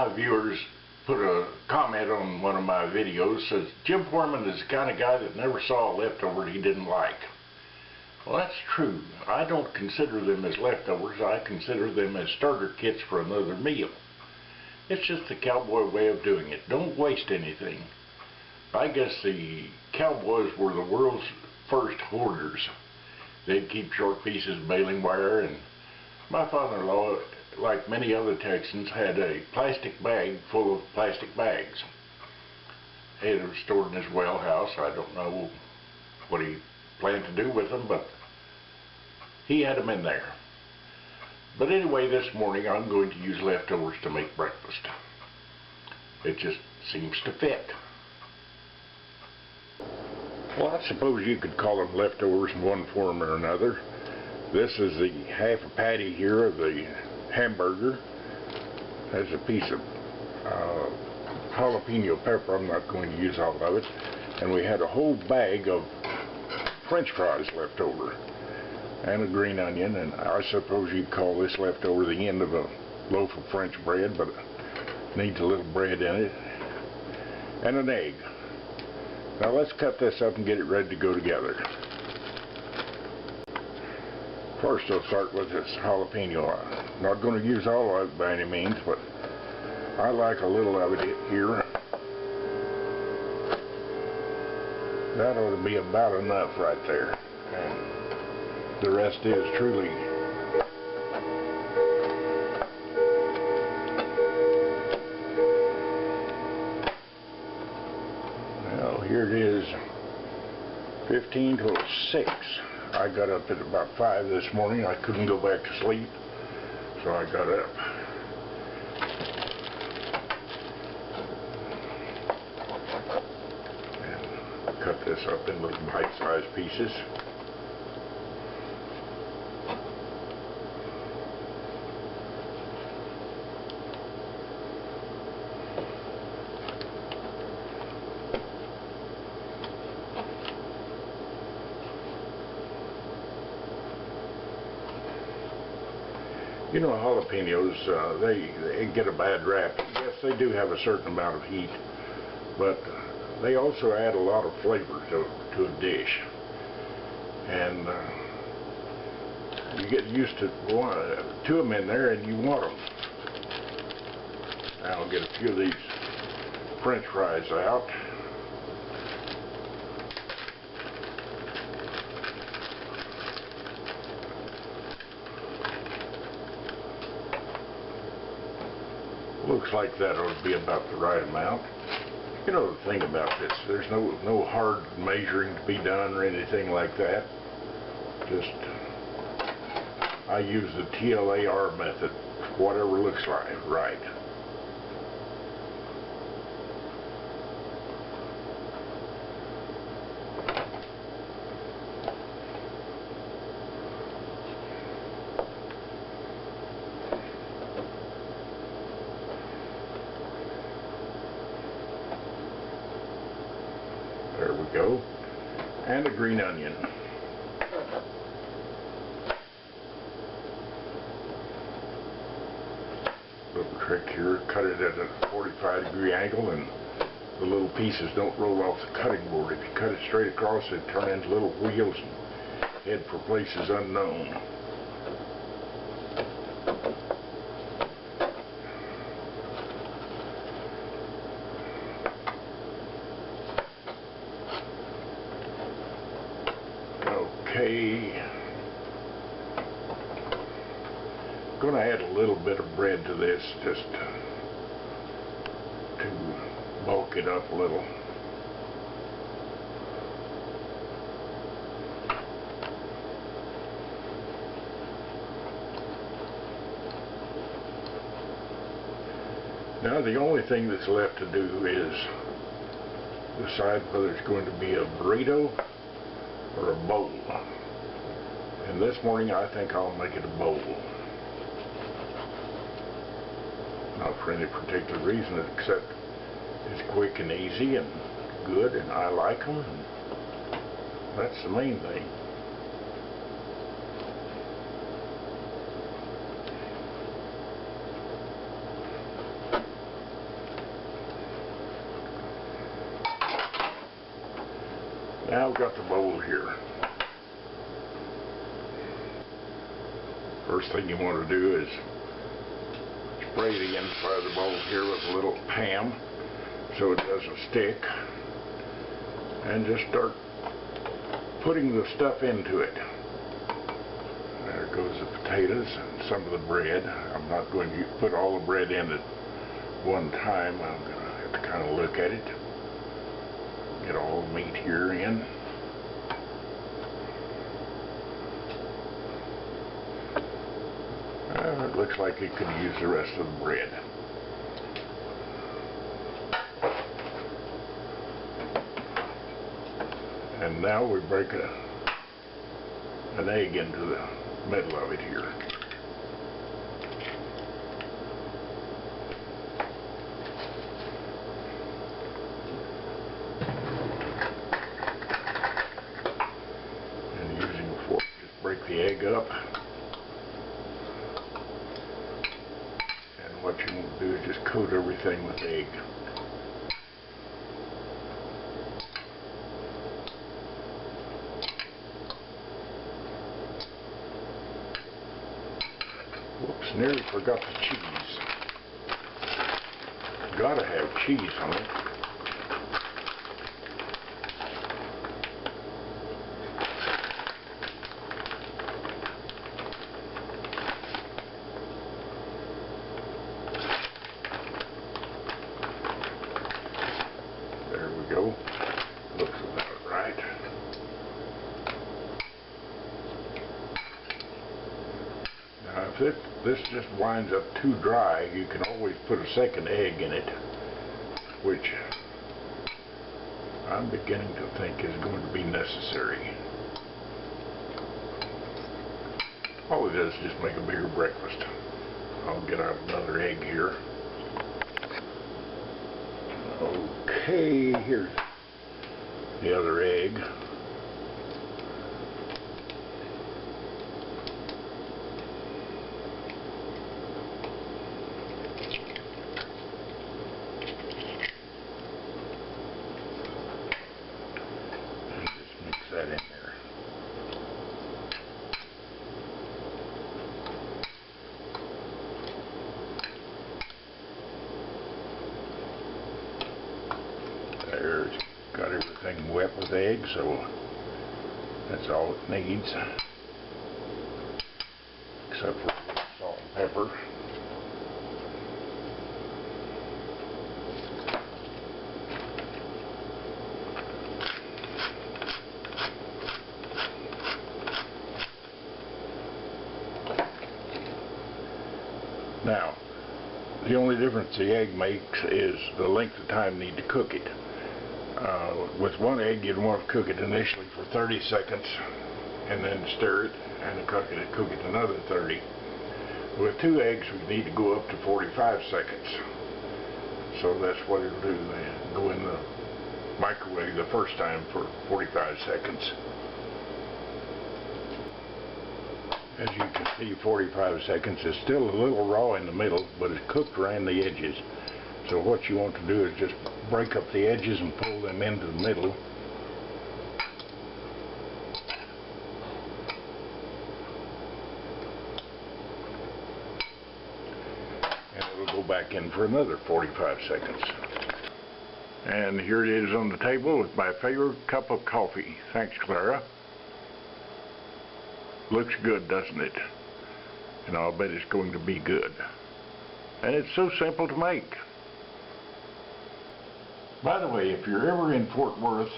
my viewers put a comment on one of my videos, says Jim Foreman is the kind of guy that never saw a leftover he didn't like. Well, that's true. I don't consider them as leftovers. I consider them as starter kits for another meal. It's just the cowboy way of doing it. Don't waste anything. I guess the cowboys were the world's first hoarders. They'd keep short pieces of baling wire, and my father-in-law, like many other Texans, had a plastic bag full of plastic bags. He had them stored in his well house. I don't know what he planned to do with them, but he had them in there. But anyway, this morning I'm going to use leftovers to make breakfast. It just seems to fit. Well, I suppose you could call them leftovers in one form or another. This is the half a patty here of the hamburger. There's a piece of jalapeno pepper. I'm not going to use all of it. And we had a whole bag of French fries left over, and a green onion, and I suppose you'd call this leftover the end of a loaf of French bread, but it needs a little bread in it, and an egg. Now let's cut this up and get it ready to go together. First I'll start with this jalapeno. I'm not going to use all of it by any means, but I like a little of it here. That ought to be about enough right there. And the rest is truly now here it is, 15 to 6. I got up at about 5 this morning. I couldn't go back to sleep, so I got up. And cut this up in little bite-sized pieces. You know, jalapenos, they get a bad rap. Yes, they do have a certain amount of heat, but they also add a lot of flavor to a dish. And you get used to two of them in there and you want them. Now I'll get a few of these French fries out. Looks like that ought to be about the right amount. You know the thing about this, there's no hard measuring to be done or anything like that. Just, I use the TLAR method, whatever looks like right. There we go. And a green onion. Little trick here, cut it at a 45-degree angle and the little pieces don't roll off the cutting board. If you cut it straight across, they turn into little wheels and head for places unknown. Okay, I'm going to add a little bit of bread to this just to bulk it up a little. Now the only thing that's left to do is decide whether it's going to be a burrito or a bowl. And this morning I think I'll make it a bowl. Not for any particular reason except it's quick and easy and good and I like them. And that's the main thing. Now I've got the bowl here. First thing you want to do is spray the inside of the bowl here with a little PAM so it doesn't stick, and just start putting the stuff into it. There goes the potatoes and some of the bread. I'm not going to put all the bread in at one time. I'm going to have to kind of look at it. Get all the meat here in. It looks like it could use the rest of the bread. And now we break an egg into the middle of it here. And using a fork, just break the egg up. And what you want to do is just coat everything with egg. Whoops, nearly forgot the cheese. Gotta have cheese on it. There we go. Looks about right. Now if this just winds up too dry, you can always put a second egg in it, which I'm beginning to think is going to be necessary. All it does is just make a bigger breakfast. I'll get out another egg here. Okay, here's the other egg. That in there. There's got everything wet with egg, so that's all it needs, except for salt and pepper. Now, the only difference the egg makes is the length of time you need to cook it. With one egg, you'd want to cook it initially for 30 seconds and then stir it and cook it another 30. With two eggs, we need to go up to 45 seconds. So that's what it'll do. Go in the microwave the first time for 45 seconds. As you can see, 45 seconds is still a little raw in the middle, but it's cooked around the edges. So what you want to do is just break up the edges and pull them into the middle. And it'll go back in for another 45 seconds. And here it is on the table with my favorite cup of coffee. Thanks, Clara. Looks good, doesn't it? And I'll bet it's going to be good. And it's so simple to make. By the way, if you're ever in Fort Worth,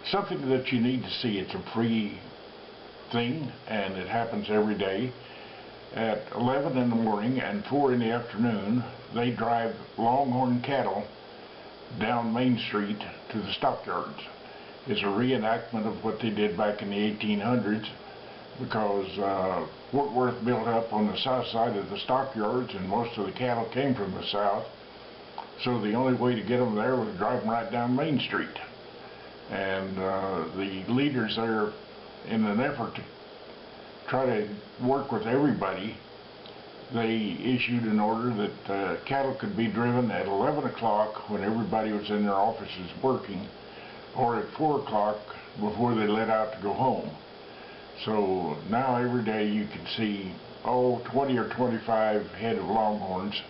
something that you need to see, it's a free thing, and it happens every day. At 11 in the morning and 4 in the afternoon, they drive longhorn cattle down Main Street to the stockyards. It's a reenactment of what they did back in the 1800s, because Fort Worth built up on the south side of the stockyards, and most of the cattle came from the south. So the only way to get them there was to drive them right down Main Street. And the leaders there, in an effort to try to work with everybody, they issued an order that cattle could be driven at 11 o'clock when everybody was in their offices working, or at 4 o'clock before they let out to go home. So now every day you can see 20 or 25 head of longhorns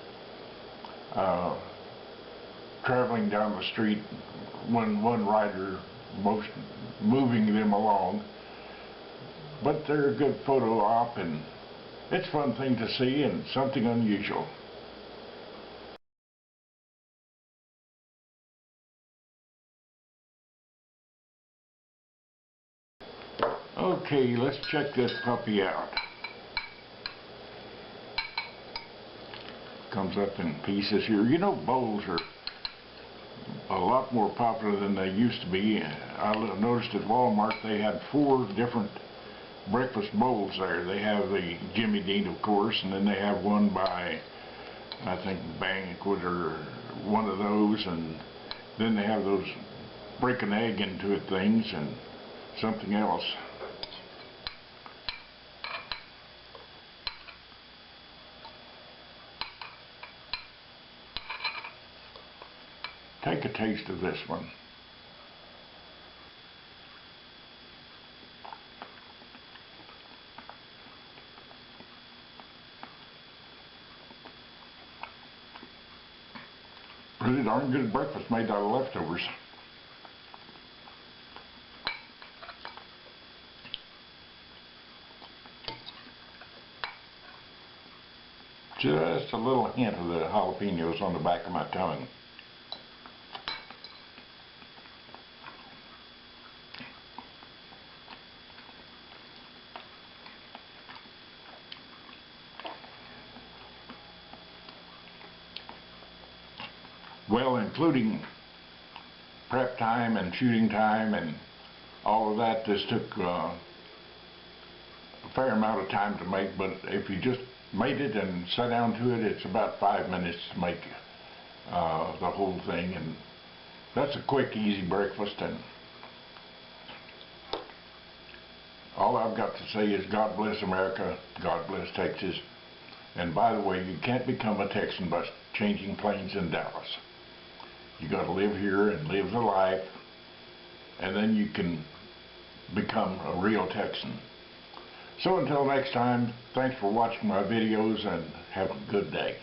traveling down the street, one rider moving them along. But they're a good photo op, and it's a fun thing to see and something unusual. Okay, let's check this puppy out. Comes up in pieces here. You know, bowls are a lot more popular than they used to be. I noticed at Walmart they had 4 different breakfast bowls there. They have the Jimmy Dean, of course, and then they have one by, I think, Banquet or one of those, and then they have those break an egg into it things and something else. Take a taste of this one. Pretty darn good breakfast made out of leftovers. Just a little hint of the jalapenos on the back of my tongue. Well, including prep time and shooting time and all of that, this took a fair amount of time to make, but if you just made it and sat down to it, it's about 5 minutes to make the whole thing, and that's a quick, easy breakfast. And all I've got to say is God bless America, God bless Texas, and by the way, you can't become a Texan by changing planes in Dallas. You got to live here and live the life, and then you can become a real Texan. So until next time, thanks for watching my videos and have a good day.